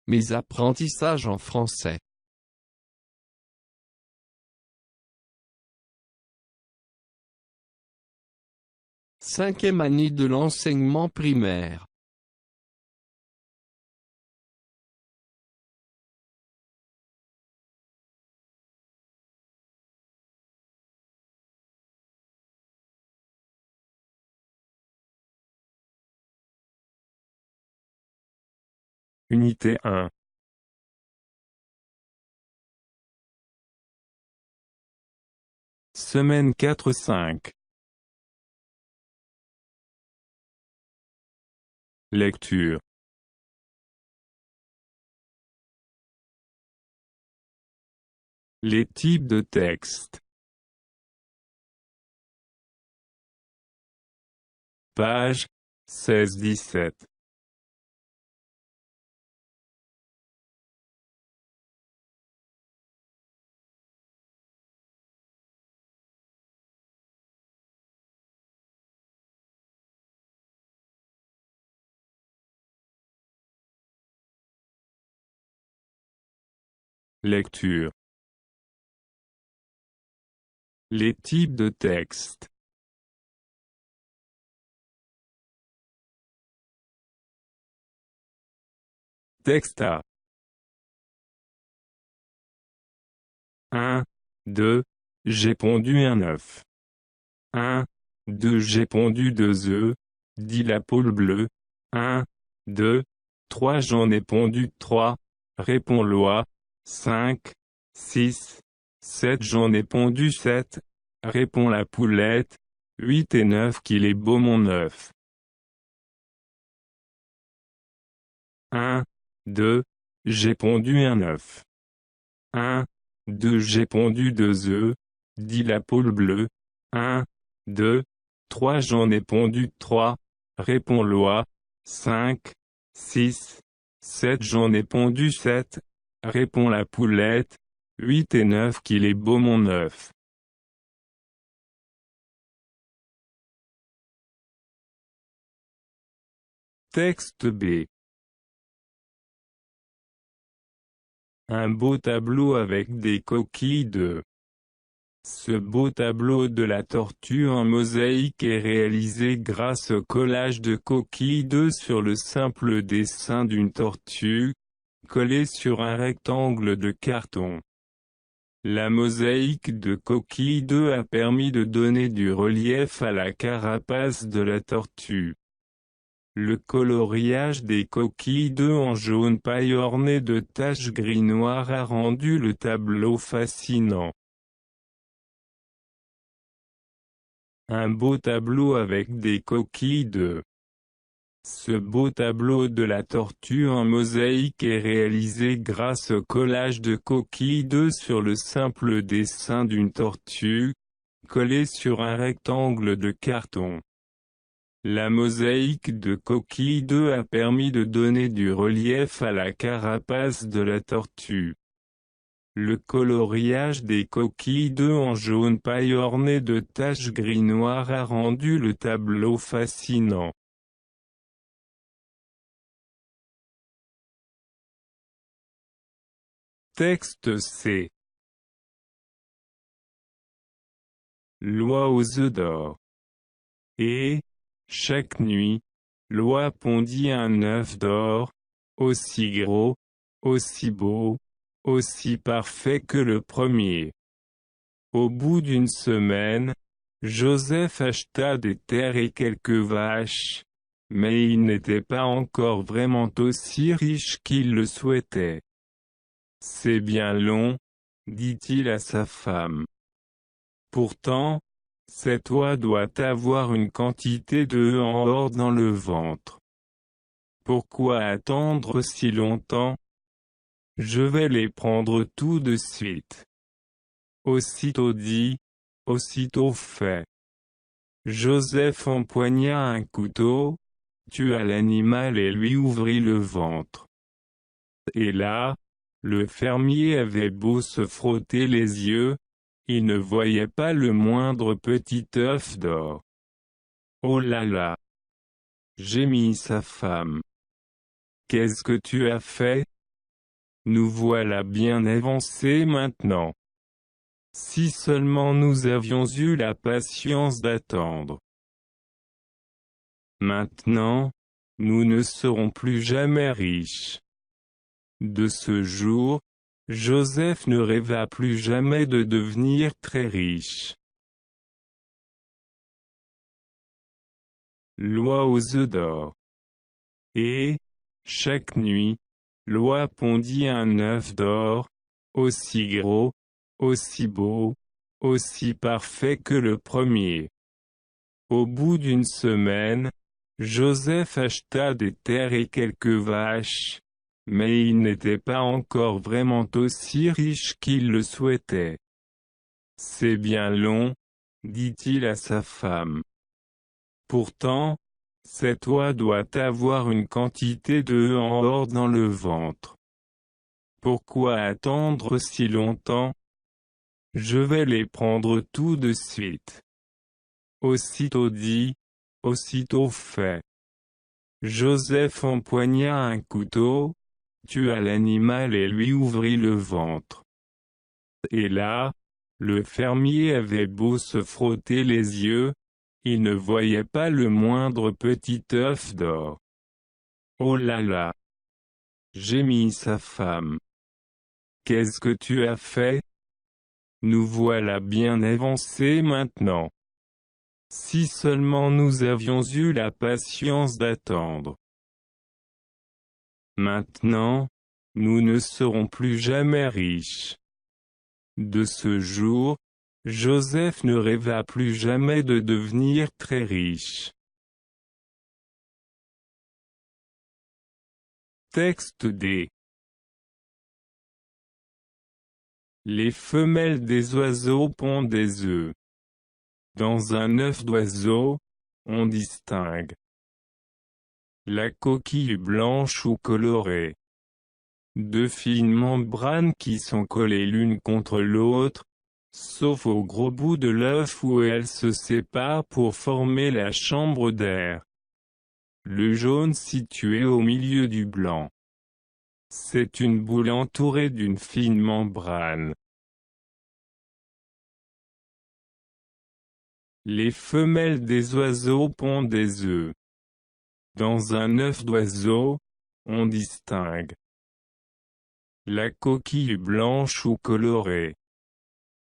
Mes apprentissages en français. Cinquième année de l'enseignement primaire. Unité 1. Semaine 4-5. Lecture. Les types de texte. Page 16-17. Lecture. Les types de texte. Texte A. 1, 2, j'ai pondu un œuf. 1, 2, j'ai pondu 2 œufs, dit la poule bleue. 1, 2, 3, j'en ai pondu 3, répond l'oie. 5, 6, 7, j'en ai pondu 7, répond la poulette. 8 et 9, qu'il est beau mon œuf. 1, 2, j'ai pondu un œuf. 1, 2, j'ai pondu 2 œufs, dit la poule bleue. 1, 2, 3, j'en ai pondu 3, répond l'oie. 5, 6, 7, j'en ai pondu 7, répond la poulette. 8 et 9, qu'il est beau mon œuf. Texte B. Un beau tableau avec des coquilles d'œufs. Ce beau tableau de la tortue en mosaïque est réalisé grâce au collage de coquilles d'œufs sur le simple dessin d'une tortue, collé sur un rectangle de carton. La mosaïque de coquilles d'œufs a permis de donner du relief à la carapace de la tortue. Le coloriage des coquilles d'œufs en jaune paille ornées de taches gris-noir a rendu le tableau fascinant. Un beau tableau avec des coquilles d'œufs. Ce beau tableau de la tortue en mosaïque est réalisé grâce au collage de coquilles d'œufs sur le simple dessin d'une tortue, collé sur un rectangle de carton. La mosaïque de coquilles d'œufs a permis de donner du relief à la carapace de la tortue. Le coloriage des coquilles d'œufs en jaune paille ornées de taches gris-noir a rendu le tableau fascinant. Texte C. L'oie aux œufs d'or. Et, chaque nuit, l'oie pondit un œuf d'or, aussi gros, aussi beau, aussi parfait que le premier. Au bout d'une semaine, Joseph acheta des terres et quelques vaches, mais il n'était pas encore vraiment aussi riche qu'il le souhaitait. C'est bien long, dit-il à sa femme. Pourtant, cet oie doit avoir une quantité d'œufs en or dans le ventre. Pourquoi attendre si longtemps? Je vais les prendre tout de suite. Aussitôt dit, aussitôt fait. Joseph empoigna un couteau, tua l'animal et lui ouvrit le ventre. Et là, le fermier avait beau se frotter les yeux, il ne voyait pas le moindre petit œuf d'or. Oh là là! Gémit sa femme. Qu'est-ce que tu as fait? Nous voilà bien avancés maintenant. Si seulement nous avions eu la patience d'attendre. Maintenant, nous ne serons plus jamais riches. De ce jour, Joseph ne rêva plus jamais de devenir très riche. L'oie aux œufs d'or. Et, chaque nuit, l'oie pondit un œuf d'or, aussi gros, aussi beau, aussi parfait que le premier. Au bout d'une semaine, Joseph acheta des terres et quelques vaches, mais il n'était pas encore vraiment aussi riche qu'il le souhaitait. C'est bien long, dit-il à sa femme. Pourtant, cette oie doit avoir une quantité d'œufs en or dans le ventre. Pourquoi attendre si longtemps? Je vais les prendre tout de suite. Aussitôt dit, aussitôt fait. Joseph empoigna un couteau, tua l'animal et lui ouvrit le ventre. Et là, le fermier avait beau se frotter les yeux, il ne voyait pas le moindre petit œuf d'or. Oh là là! Gémit sa femme. Qu'est-ce que tu as fait? Nous voilà bien avancés maintenant. Si seulement nous avions eu la patience d'attendre. Maintenant, nous ne serons plus jamais riches. De ce jour, Joseph ne rêva plus jamais de devenir très riche. Texte D. Les femelles des oiseaux pondent des œufs. Dans un œuf d'oiseau, on distingue la coquille blanche ou colorée. Deux fines membranes qui sont collées l'une contre l'autre, sauf au gros bout de l'œuf où elles se séparent pour former la chambre d'air. Le jaune situé au milieu du blanc. C'est une boule entourée d'une fine membrane. Les femelles des oiseaux pondent des œufs. Dans un œuf d'oiseau, on distingue la coquille blanche ou colorée.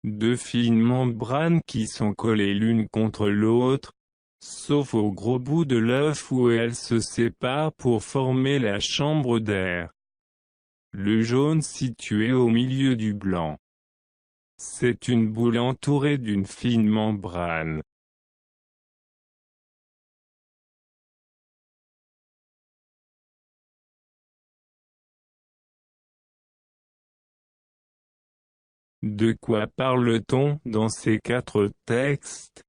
Deux fines membranes qui sont collées l'une contre l'autre, sauf au gros bout de l'œuf où elles se séparent pour former la chambre d'air. Le jaune situé au milieu du blanc. C'est une boule entourée d'une fine membrane. De quoi parle-t-on dans ces quatre textes?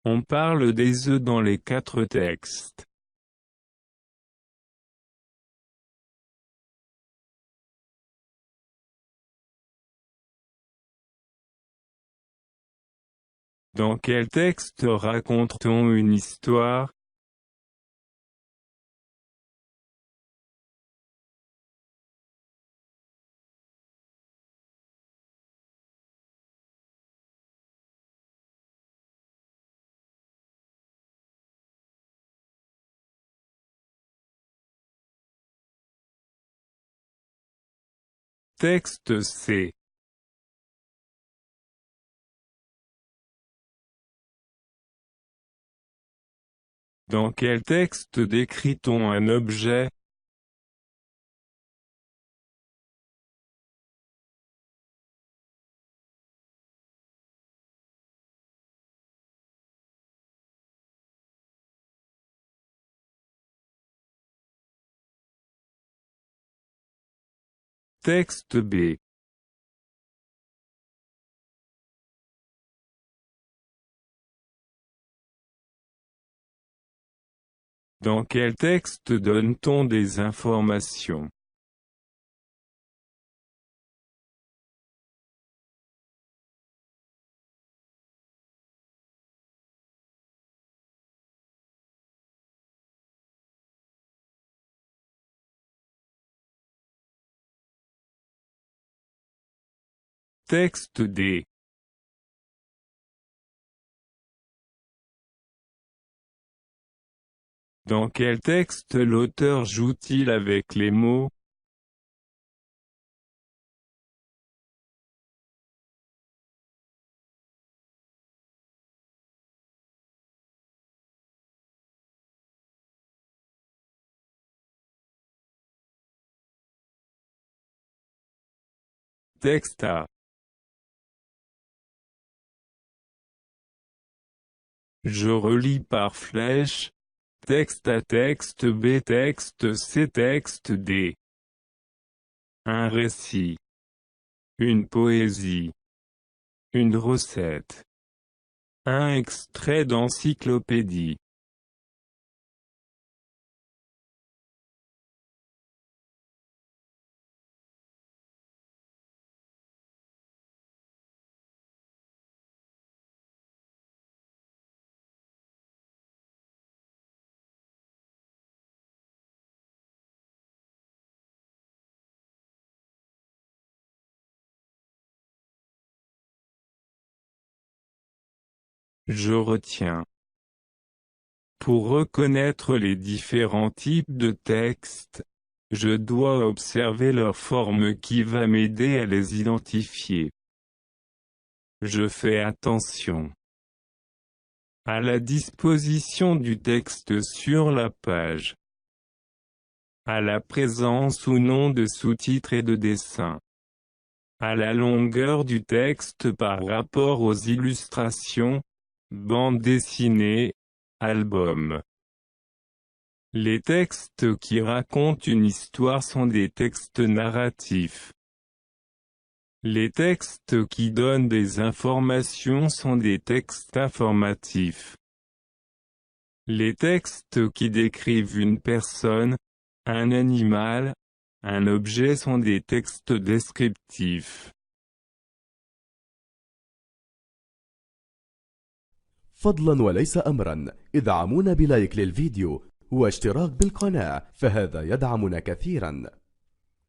On parle des œufs dans les quatre textes. Dans quel texte raconte-t-on une histoire? Texte C. Dans quel texte décrit-on un objet? Texte B. Dans quel texte donne-t-on des informations? Texte D. Dans quel texte l'auteur joue-t-il avec les mots? Texte A. Je relis par flèche. Texte A, texte B, texte C, texte D. Un récit. Une poésie. Une recette. Un extrait d'encyclopédie. Je retiens. Pour reconnaître les différents types de textes, je dois observer leur forme qui va m'aider à les identifier. Je fais attention à la disposition du texte sur la page, à la présence ou non de sous-titres et de dessins, à la longueur du texte par rapport aux illustrations, bande dessinée, album. Les textes qui racontent une histoire sont des textes narratifs. Les textes qui donnent des informations sont des textes informatifs. Les textes qui décrivent une personne, un animal, un objet sont des textes descriptifs. فضلا وليس أمرا ادعمونا بلايك للفيديو واشتراك بالقناة، فهذا يدعمنا كثيرا.